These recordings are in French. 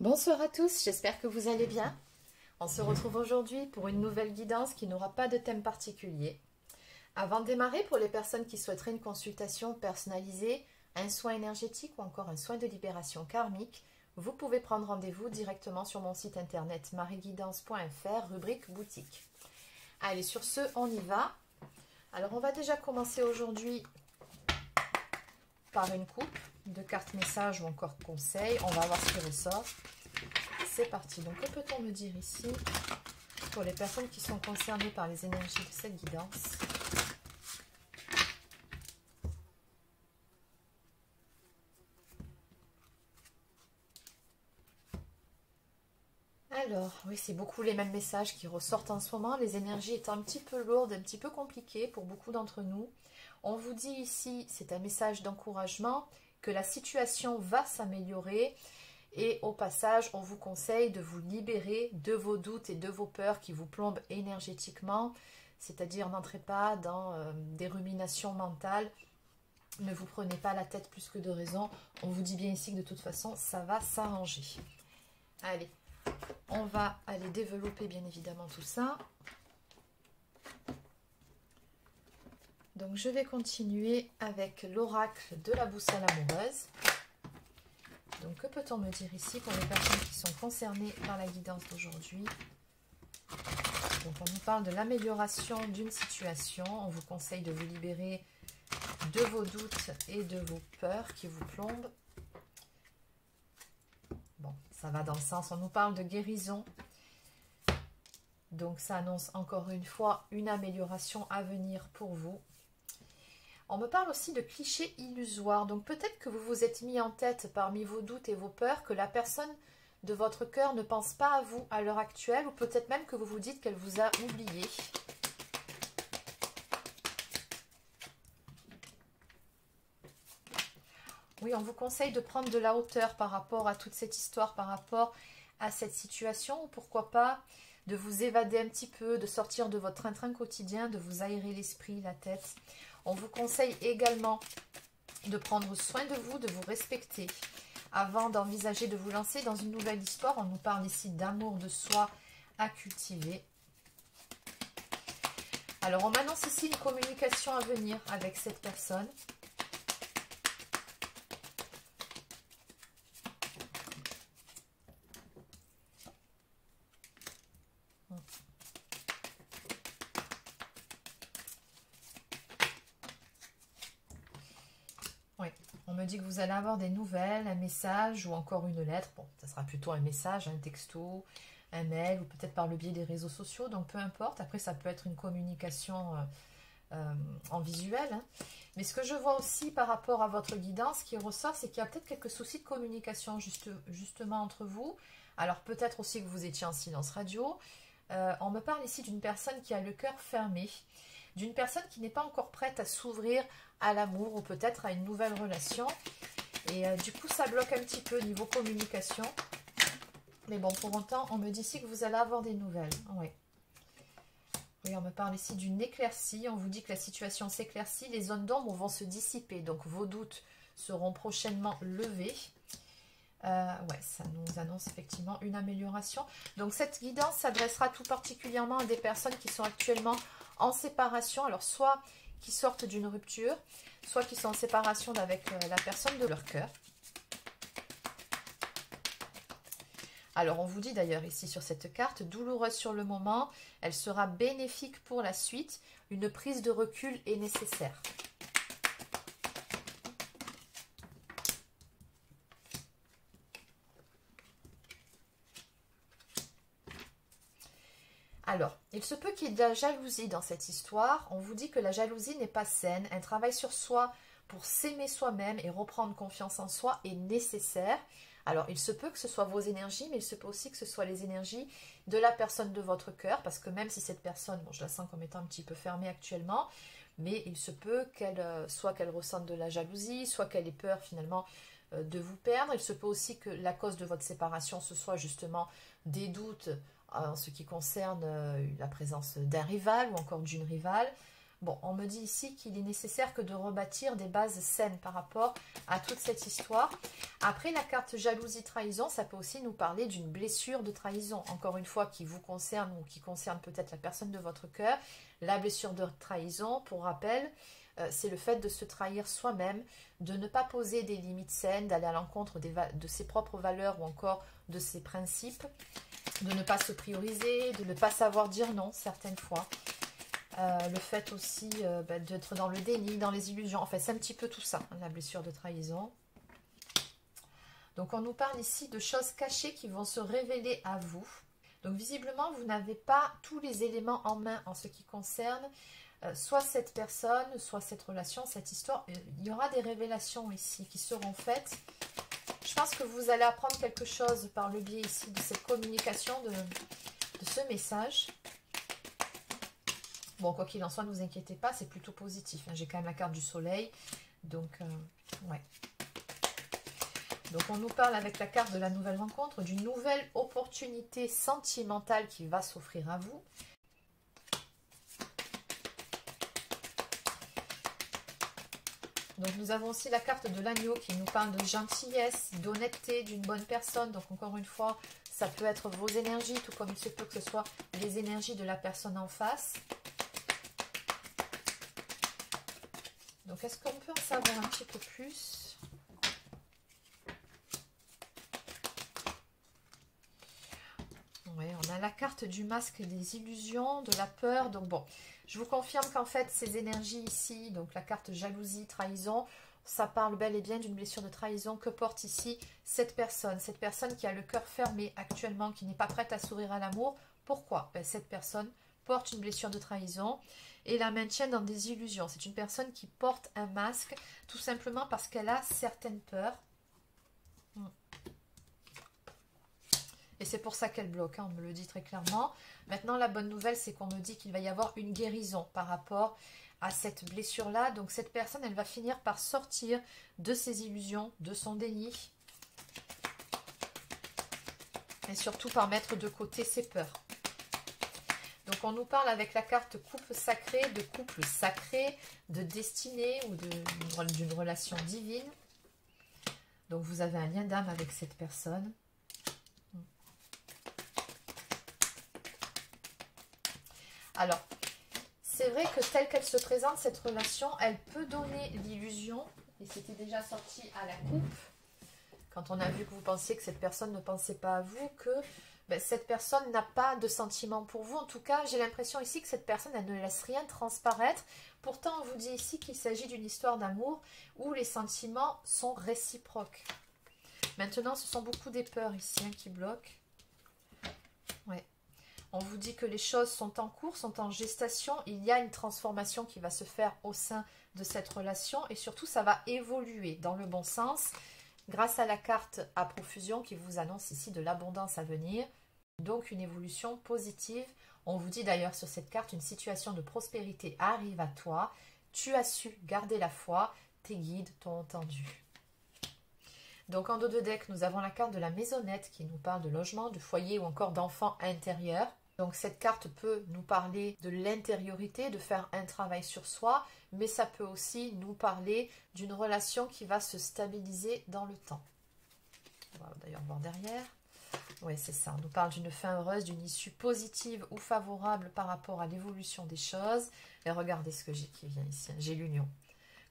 Bonsoir à tous, j'espère que vous allez bien. On se retrouve aujourd'hui pour une nouvelle guidance qui n'aura pas de thème particulier. Avant de démarrer, pour les personnes qui souhaiteraient une consultation personnalisée, un soin énergétique ou encore un soin de libération karmique, vous pouvez prendre rendez-vous directement sur mon site internet marieguidance.fr, rubrique boutique. Allez, sur ce, on y va. Alors, on va déjà commencer aujourd'hui par une coupe de cartes messages ou encore conseils. On va voir ce qui ressort. C'est parti. Donc, que peut-on me dire ici pour les personnes qui sont concernées par les énergies de cette guidance? Alors, oui, c'est beaucoup les mêmes messages qui ressortent en ce moment. Les énergies étant un petit peu lourdes, un petit peu compliquées pour beaucoup d'entre nous. On vous dit ici, c'est un message d'encouragement, que la situation va s'améliorer. Et au passage, on vous conseille de vous libérer de vos doutes et de vos peurs qui vous plombent énergétiquement. C'est-à-dire, n'entrez pas dans des ruminations mentales. Ne vous prenez pas la tête plus que de raison. On vous dit bien ici que de toute façon, ça va s'arranger. Allez, on va aller développer bien évidemment tout ça. Donc, je vais continuer avec l'oracle de la boussole amoureuse. Donc, que peut-on me dire ici pour les personnes qui sont concernées par la guidance d'aujourd'hui? Donc, on nous parle de l'amélioration d'une situation. On vous conseille de vous libérer de vos doutes et de vos peurs qui vous plombent. Bon, ça va dans le sens, on nous parle de guérison. Donc, ça annonce encore une fois une amélioration à venir pour vous. On me parle aussi de clichés illusoires. Donc, peut-être que vous vous êtes mis en tête parmi vos doutes et vos peurs que la personne de votre cœur ne pense pas à vous à l'heure actuelle, ou peut-être même que vous vous dites qu'elle vous a oublié. Oui, on vous conseille de prendre de la hauteur par rapport à toute cette histoire, par rapport à cette situation, ou pourquoi pas de vous évader un petit peu, de sortir de votre train-train quotidien, de vous aérer l'esprit, la tête. On vous conseille également de prendre soin de vous, de vous respecter. Avant d'envisager de vous lancer dans une nouvelle histoire, on nous parle ici d'amour de soi à cultiver. Alors, on m'annonce ici une communication à venir avec cette personne. Oui, on me dit que vous allez avoir des nouvelles, un message ou encore une lettre. Bon, ça sera plutôt un message, un texto, un mail ou peut-être par le biais des réseaux sociaux. Donc, peu importe. Après, ça peut être une communication en visuel. Hein. Mais ce que je vois aussi par rapport à votre guidance qui ressort, c'est qu'il y a peut-être quelques soucis de communication justement entre vous. Alors, peut-être aussi que vous étiez en silence radio. On me parle ici d'une personne qui a le cœur fermé, d'une personne qui n'est pas encore prête à s'ouvrir à l'amour ou peut-être à une nouvelle relation. Et du coup, ça bloque un petit peu niveau communication. Mais bon, pour autant, on me dit ici que vous allez avoir des nouvelles. Oui. Oui, on me parle ici d'une éclaircie. On vous dit que la situation s'éclaircit. Les zones d'ombre vont se dissiper. Donc, vos doutes seront prochainement levés. Ouais, ça nous annonce effectivement une amélioration. Donc, cette guidance s'adressera tout particulièrement à des personnes qui sont actuellement en séparation. Alors, soit qui sortent d'une rupture, soit qui sont en séparation avec la personne de leur cœur. Alors, on vous dit d'ailleurs ici sur cette carte, douloureuse sur le moment, elle sera bénéfique pour la suite. Une prise de recul est nécessaire. Alors, il se peut qu'il y ait de la jalousie dans cette histoire. On vous dit que la jalousie n'est pas saine. Un travail sur soi pour s'aimer soi-même et reprendre confiance en soi est nécessaire. Alors, il se peut que ce soit vos énergies, mais il se peut aussi que ce soit les énergies de la personne de votre cœur. Parce que même si cette personne, bon, je la sens comme étant un petit peu fermée actuellement, mais il se peut qu'elle soit qu'elle ressente de la jalousie, soit qu'elle ait peur finalement de vous perdre. Il se peut aussi que la cause de votre séparation, ce soit justement des doutes en ce qui concerne la présence d'un rival ou encore d'une rivale. Bon, on me dit ici qu'il est nécessaire que de rebâtir des bases saines par rapport à toute cette histoire. Après, la carte jalousie trahison, ça peut aussi nous parler d'une blessure de trahison, encore une fois, qui vous concerne ou qui concerne peut-être la personne de votre cœur. La blessure de trahison, pour rappel, c'est le fait de se trahir soi-même, de ne pas poser des limites saines, d'aller à l'encontre de ses propres valeurs ou encore de ses principes, de ne pas se prioriser, de ne pas savoir dire non certaines fois. Le fait aussi d'être dans le déni, dans les illusions. Enfin, c'est un petit peu tout ça, hein, la blessure de trahison. Donc, on nous parle ici de choses cachées qui vont se révéler à vous. Donc, visiblement, vous n'avez pas tous les éléments en main en ce qui concerne soit cette personne, soit cette relation, cette histoire. Il y aura des révélations ici qui seront faites. Je pense que vous allez apprendre quelque chose par le biais ici de cette communication, de ce message. Bon, quoi qu'il en soit, ne vous inquiétez pas, c'est plutôt positif. Hein. J'ai quand même la carte du soleil. Donc, ouais. Donc, on nous parle avec la carte de la nouvelle rencontre, d'une nouvelle opportunité sentimentale qui va s'offrir à vous. Donc, nous avons aussi la carte de l'agneau qui nous parle de gentillesse, d'honnêteté, d'une bonne personne. Donc, encore une fois, ça peut être vos énergies, tout comme il se peut que ce soit les énergies de la personne en face. Donc, est-ce qu'on peut en savoir un petit peu plus? Oui, on a la carte du masque des illusions, de la peur. Donc, bon, je vous confirme qu'en fait, ces énergies ici, donc la carte jalousie, trahison, ça parle bel et bien d'une blessure de trahison que porte ici cette personne qui a le cœur fermé actuellement, qui n'est pas prête à s'ouvrir à l'amour. Pourquoi? Ben, cette personne porte une blessure de trahison et la maintient dans des illusions. C'est une personne qui porte un masque tout simplement parce qu'elle a certaines peurs. Et c'est pour ça qu'elle bloque, hein, on me le dit très clairement. Maintenant, la bonne nouvelle, c'est qu'on me dit qu'il va y avoir une guérison par rapport à cette blessure-là. Donc, cette personne, elle va finir par sortir de ses illusions, de son déni. Et surtout par mettre de côté ses peurs. Donc, on nous parle avec la carte couple sacré, de couple sacré, de destinée ou d'une relation divine. Donc, vous avez un lien d'âme avec cette personne. Alors, c'est vrai que telle qu'elle se présente, cette relation, elle peut donner l'illusion, et c'était déjà sorti à la coupe, quand on a vu que vous pensiez que cette personne ne pensait pas à vous, que ben, cette personne n'a pas de sentiment pour vous. En tout cas, j'ai l'impression ici que cette personne, elle ne laisse rien transparaître. Pourtant, on vous dit ici qu'il s'agit d'une histoire d'amour où les sentiments sont réciproques. Maintenant, ce sont beaucoup des peurs ici hein, qui bloquent. Ouais. On vous dit que les choses sont en cours, sont en gestation. Il y a une transformation qui va se faire au sein de cette relation. Et surtout, ça va évoluer dans le bon sens grâce à la carte à profusion qui vous annonce ici de l'abondance à venir. Donc, une évolution positive. On vous dit d'ailleurs sur cette carte, une situation de prospérité arrive à toi. Tu as su garder la foi. Tes guides t'ont entendu. Donc, en dos de deck, nous avons la carte de la maisonnette qui nous parle de logement, de foyer ou encore d'enfants intérieurs. Donc, cette carte peut nous parler de l'intériorité, de faire un travail sur soi, mais ça peut aussi nous parler d'une relation qui va se stabiliser dans le temps. On va d'ailleurs voir derrière. Oui, c'est ça. On nous parle d'une fin heureuse, d'une issue positive ou favorable par rapport à l'évolution des choses. Et regardez ce que j'ai qui vient ici. J'ai l'union.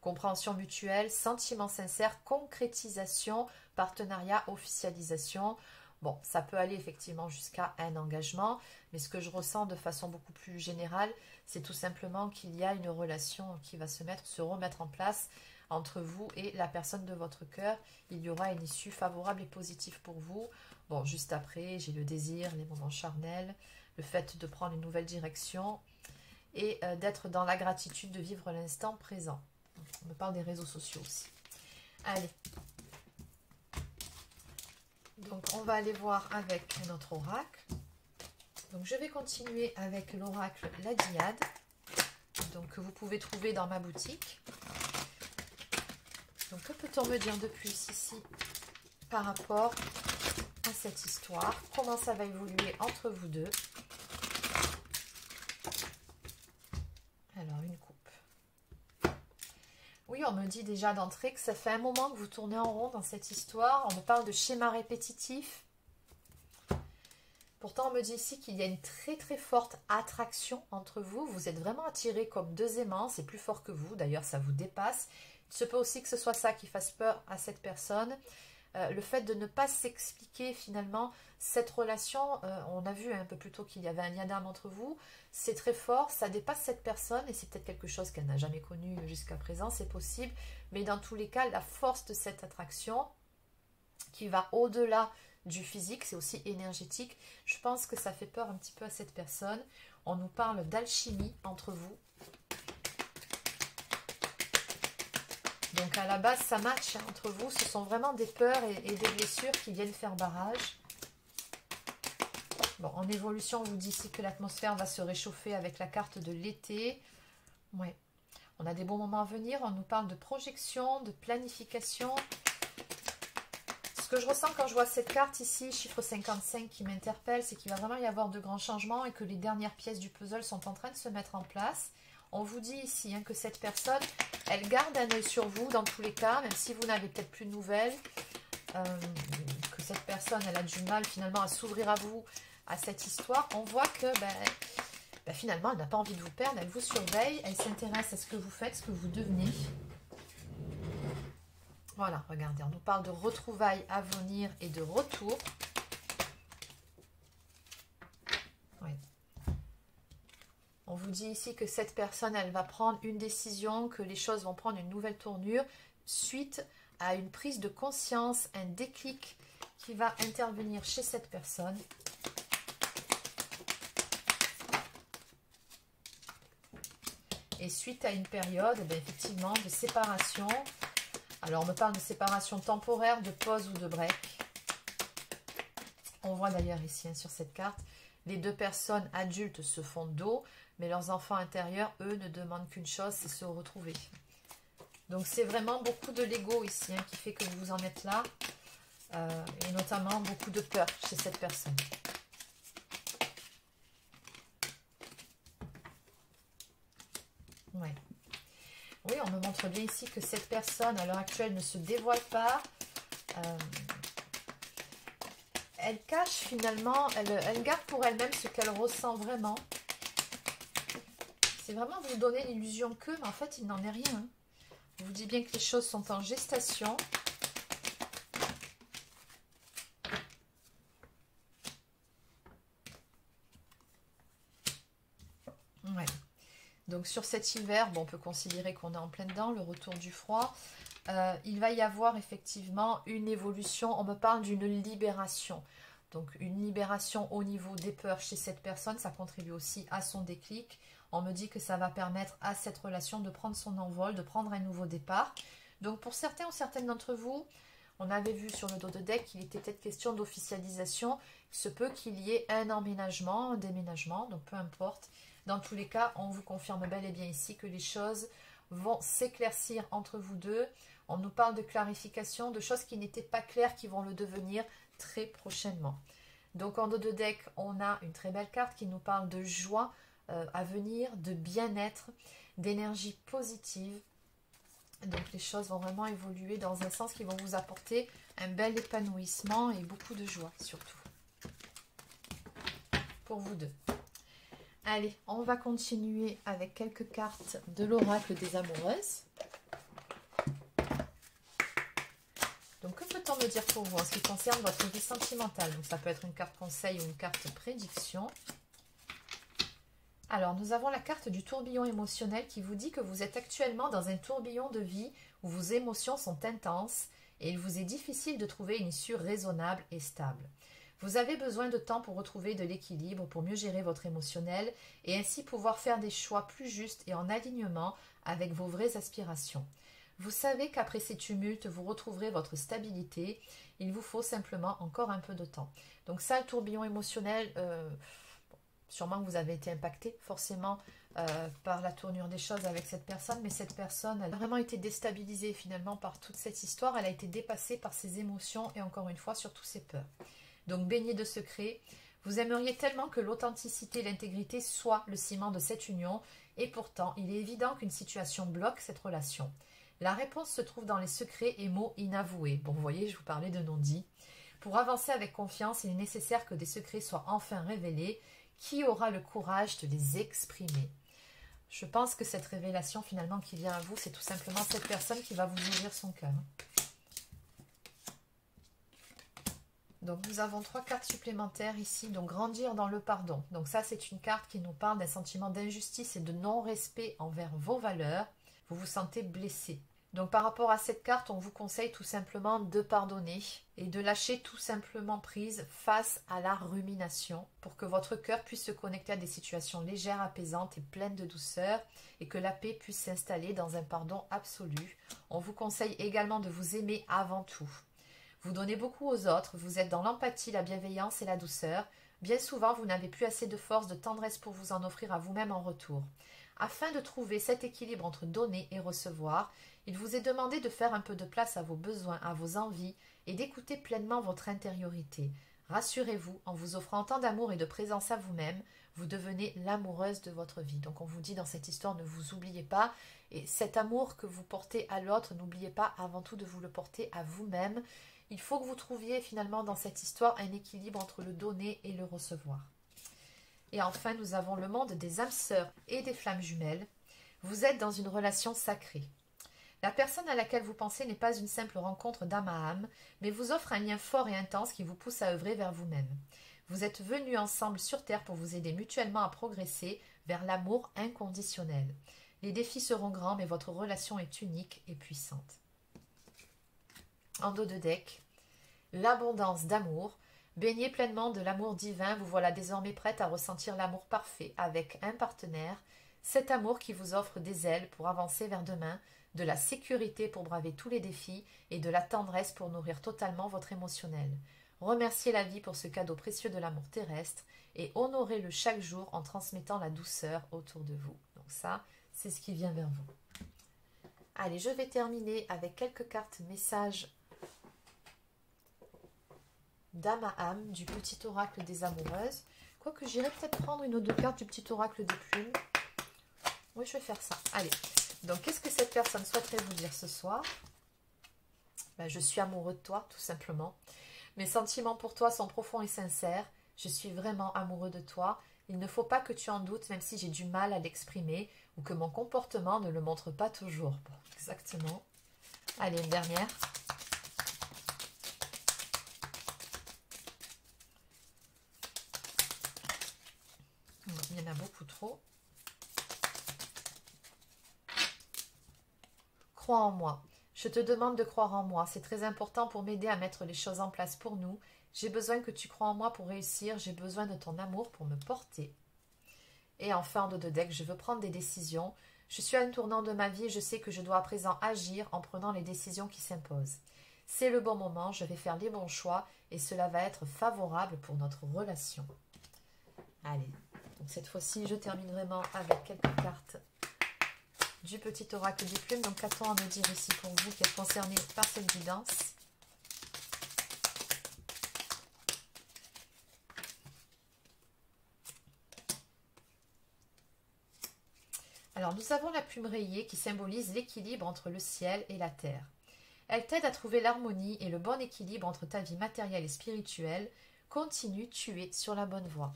Compréhension mutuelle, sentiment sincère, concrétisation, partenariat, officialisation. Bon, ça peut aller effectivement jusqu'à un engagement, mais ce que je ressens de façon beaucoup plus générale, c'est tout simplement qu'il y a une relation qui va se remettre en place entre vous et la personne de votre cœur. Il y aura une issue favorable et positive pour vous. Bon, juste après, j'ai le désir, les moments charnels, le fait de prendre une nouvelle direction et d'être dans la gratitude de vivre l'instant présent. On me parle des réseaux sociaux aussi. Allez. Donc, on va aller voir avec notre oracle. Donc, je vais continuer avec l'oracle La Diade. Donc, que vous pouvez trouver dans ma boutique. Donc, que peut-on me dire de plus ici par rapport à cette histoire? Comment ça va évoluer entre vous deux? Alors, une coupe. on me dit déjà d'entrée que ça fait un moment que vous tournez en rond dans cette histoire. On me parle de schéma répétitif. Pourtant, on me dit ici qu'il y a une très très forte attraction entre vous. Vous êtes vraiment attirés comme deux aimants. C'est plus fort que vous. D'ailleurs, ça vous dépasse. Il se peut aussi que ce soit ça qui fasse peur à cette personne. Le fait de ne pas s'expliquer finalement cette relation, on a vu un peu plus tôt qu'il y avait un lien d'âme entre vous, c'est très fort, ça dépasse cette personne et c'est peut-être quelque chose qu'elle n'a jamais connu jusqu'à présent, c'est possible, mais dans tous les cas, la force de cette attraction qui va au-delà du physique, c'est aussi énergétique, je pense que ça fait peur un petit peu à cette personne. On nous parle d'alchimie entre vous. Donc à la base, ça match entre vous. Ce sont vraiment des peurs et des blessures qui viennent faire barrage. Bon, en évolution, on vous dit ici que l'atmosphère va se réchauffer avec la carte de l'été. Ouais. On a des bons moments à venir. On nous parle de projection, de planification. Ce que je ressens quand je vois cette carte ici, chiffre 55 qui m'interpelle, c'est qu'il va vraiment y avoir de grands changements et que les dernières pièces du puzzle sont en train de se mettre en place. On vous dit ici que cette personne, elle garde un œil sur vous dans tous les cas, même si vous n'avez peut-être plus de nouvelles, que cette personne, elle a du mal finalement à s'ouvrir à vous, à cette histoire. On voit que finalement, elle n'a pas envie de vous perdre, elle vous surveille, elle s'intéresse à ce que vous faites, ce que vous devenez. Voilà, regardez, on nous parle de retrouvailles à venir et de retour. Oui. On vous dit ici que cette personne, elle va prendre une décision, que les choses vont prendre une nouvelle tournure suite à une prise de conscience, un déclic qui va intervenir chez cette personne. Et suite à une période, effectivement, de séparation. Alors, on me parle de séparation temporaire, de pause ou de break. On voit d'ailleurs ici, sur cette carte, les deux personnes adultes se font dos, mais leurs enfants intérieurs, eux, ne demandent qu'une chose, c'est se retrouver. Donc, c'est vraiment beaucoup de l'ego ici qui fait que vous en êtes là. Et notamment beaucoup de peur chez cette personne. Ouais. Oui, on me montre bien ici que cette personne, à l'heure actuelle, ne se dévoile pas. Elle cache finalement, elle garde pour elle-même ce qu'elle ressent vraiment. C'est vraiment vous donner l'illusion que, mais en fait, il n'en est rien. Je vous dis bien que les choses sont en gestation. Ouais. Donc sur cet hiver, bon, on peut considérer qu'on est en plein dedans, le retour du froid. Il va y avoir effectivement une évolution. On me parle d'une libération. Donc une libération au niveau des peurs chez cette personne, ça contribue aussi à son déclic. On me dit que ça va permettre à cette relation de prendre son envol, de prendre un nouveau départ. Donc pour certains ou certaines d'entre vous, on avait vu sur le dos de deck qu'il était peut-être question d'officialisation. Il se peut qu'il y ait un emménagement, un déménagement, donc peu importe. Dans tous les cas, on vous confirme bel et bien ici que les choses vont s'éclaircir entre vous deux. On nous parle de clarification, de choses qui n'étaient pas claires, qui vont le devenir très prochainement. Donc en dos de deck, on a une très belle carte qui nous parle de joie à venir, de bien-être, d'énergie positive. Donc les choses vont vraiment évoluer dans un sens qui vont vous apporter un bel épanouissement et beaucoup de joie surtout. Pour vous deux. Allez, on va continuer avec quelques cartes de l'oracle des amoureuses. Donc, que peut-on me dire pour vous en ce qui concerne votre vie sentimentale? Donc, ça peut être une carte conseil ou une carte prédiction. Alors, nous avons la carte du tourbillon émotionnel qui vous dit que vous êtes actuellement dans un tourbillon de vie où vos émotions sont intenses et il vous est difficile de trouver une issue raisonnable et stable. Vous avez besoin de temps pour retrouver de l'équilibre, pour mieux gérer votre émotionnel et ainsi pouvoir faire des choix plus justes et en alignement avec vos vraies aspirations. Vous savez qu'après ces tumultes, vous retrouverez votre stabilité. Il vous faut simplement encore un peu de temps. Donc ça, le tourbillon émotionnel, sûrement que vous avez été impacté forcément par la tournure des choses avec cette personne, mais cette personne elle a vraiment été déstabilisée finalement par toute cette histoire. Elle a été dépassée par ses émotions et encore une fois, surtout ses peurs. Donc, baignée de secrets, vous aimeriez tellement que l'authenticité et l'intégrité soient le ciment de cette union et pourtant, il est évident qu'une situation bloque cette relation. La réponse se trouve dans les secrets et mots inavoués. Bon, vous voyez, je vous parlais de non-dits. Pour avancer avec confiance, il est nécessaire que des secrets soient enfin révélés. Qui aura le courage de les exprimer? Je pense que cette révélation finalement qui vient à vous, c'est tout simplement cette personne qui va vous ouvrir son cœur. Donc nous avons 3 cartes supplémentaires ici. Donc grandir dans le pardon. Donc ça c'est une carte qui nous parle d'un sentiment d'injustice et de non-respect envers vos valeurs. Vous vous sentez blessé. Donc par rapport à cette carte, on vous conseille tout simplement de pardonner et de lâcher tout simplement prise face à la rumination pour que votre cœur puisse se connecter à des situations légères, apaisantes et pleines de douceur et que la paix puisse s'installer dans un pardon absolu. On vous conseille également de vous aimer avant tout. Vous donnez beaucoup aux autres, vous êtes dans l'empathie, la bienveillance et la douceur. Bien souvent, vous n'avez plus assez de force, de tendresse pour vous en offrir à vous-même en retour. Afin de trouver cet équilibre entre donner et recevoir, il vous est demandé de faire un peu de place à vos besoins, à vos envies et d'écouter pleinement votre intériorité. Rassurez-vous, en vous offrant tant d'amour et de présence à vous-même, vous devenez l'amoureuse de votre vie. Donc on vous dit dans cette histoire, ne vous oubliez pas. Et cet amour que vous portez à l'autre, n'oubliez pas avant tout de vous le porter à vous-même. Il faut que vous trouviez finalement dans cette histoire un équilibre entre le donner et le recevoir. Et enfin, nous avons le monde des âmes sœurs et des flammes jumelles. Vous êtes dans une relation sacrée. La personne à laquelle vous pensez n'est pas une simple rencontre d'âme à âme, mais vous offre un lien fort et intense qui vous pousse à œuvrer vers vous-même. Vous êtes venus ensemble sur Terre pour vous aider mutuellement à progresser vers l'amour inconditionnel. Les défis seront grands, mais votre relation est unique et puissante. En dos de deck, l'abondance d'amour. Baignez pleinement de l'amour divin, vous voilà désormais prête à ressentir l'amour parfait avec un partenaire. Cet amour qui vous offre des ailes pour avancer vers demain, de la sécurité pour braver tous les défis et de la tendresse pour nourrir totalement votre émotionnel. Remerciez la vie pour ce cadeau précieux de l'amour terrestre et honorez-le chaque jour en transmettant la douceur autour de vous. Donc ça, c'est ce qui vient vers vous. Allez, je vais terminer avec quelques cartes messages d'âme à âme du petit oracle des amoureuses. Quoique j'irai peut-être prendre une ou deux cartes du petit oracle des plumes. Oui, je vais faire ça. Allez, donc qu'est-ce que cette personne souhaiterait vous dire ce soir? Je suis amoureux de toi, tout simplement. Mes sentiments pour toi sont profonds et sincères. Je suis vraiment amoureux de toi. Il ne faut pas que tu en doutes, même si j'ai du mal à l'exprimer ou que mon comportement ne le montre pas toujours. Bon, exactement. Allez, une dernière. Il y en a beaucoup trop. Crois en moi. Je te demande de croire en moi. C'est très important pour m'aider à mettre les choses en place pour nous. J'ai besoin que tu crois en moi pour réussir. J'ai besoin de ton amour pour me porter. Et enfin, en dos de deck, je veux prendre des décisions. Je suis à un tournant de ma vie et je sais que je dois à présent agir en prenant les décisions qui s'imposent. C'est le bon moment, je vais faire les bons choix et cela va être favorable pour notre relation. Allez, donc cette fois-ci, je termine vraiment avec quelques cartes du petit oracle des plumes. Donc, qu'a-t-on à me dire ici pour vous qui êtes concerné par cette guidance? Alors, nous avons la plume rayée qui symbolise l'équilibre entre le ciel et la terre. Elle t'aide à trouver l'harmonie et le bon équilibre entre ta vie matérielle et spirituelle. Continue, tu es sur la bonne voie.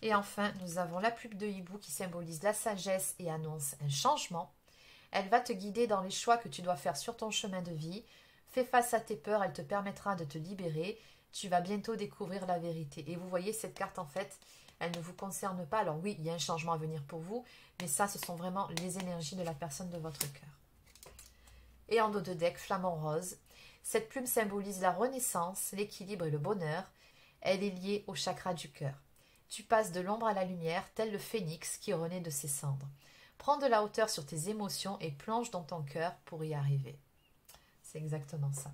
Et enfin, nous avons la plume de hibou qui symbolise la sagesse et annonce un changement. Elle va te guider dans les choix que tu dois faire sur ton chemin de vie. Fais face à tes peurs, elle te permettra de te libérer. Tu vas bientôt découvrir la vérité. Et vous voyez, cette carte, en fait, elle ne vous concerne pas. Alors oui, il y a un changement à venir pour vous, mais ça, ce sont vraiment les énergies de la personne de votre cœur. Et en dos de deck, flamant rose. Cette plume symbolise la renaissance, l'équilibre et le bonheur. Elle est liée au chakra du cœur. Tu passes de l'ombre à la lumière, tel le phénix qui renaît de ses cendres. Prends de la hauteur sur tes émotions et plonge dans ton cœur pour y arriver. C'est exactement ça.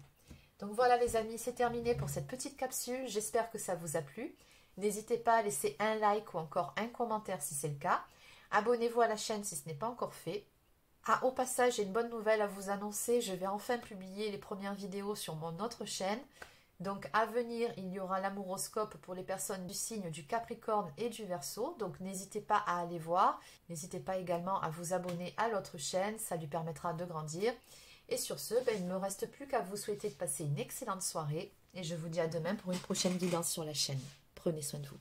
Donc voilà les amis, c'est terminé pour cette petite capsule. J'espère que ça vous a plu. N'hésitez pas à laisser un like ou encore un commentaire si c'est le cas. Abonnez-vous à la chaîne si ce n'est pas encore fait. Au passage, j'ai une bonne nouvelle à vous annoncer. Je vais enfin publier les premières vidéos sur mon autre chaîne. Donc à venir, il y aura l'amoroscope pour les personnes du signe du Capricorne et du Verseau. Donc n'hésitez pas à aller voir. N'hésitez pas également à vous abonner à l'autre chaîne. Ça lui permettra de grandir. Et sur ce, il ne me reste plus qu'à vous souhaiter de passer une excellente soirée. Et je vous dis à demain pour une prochaine guidance sur la chaîne. Prenez soin de vous.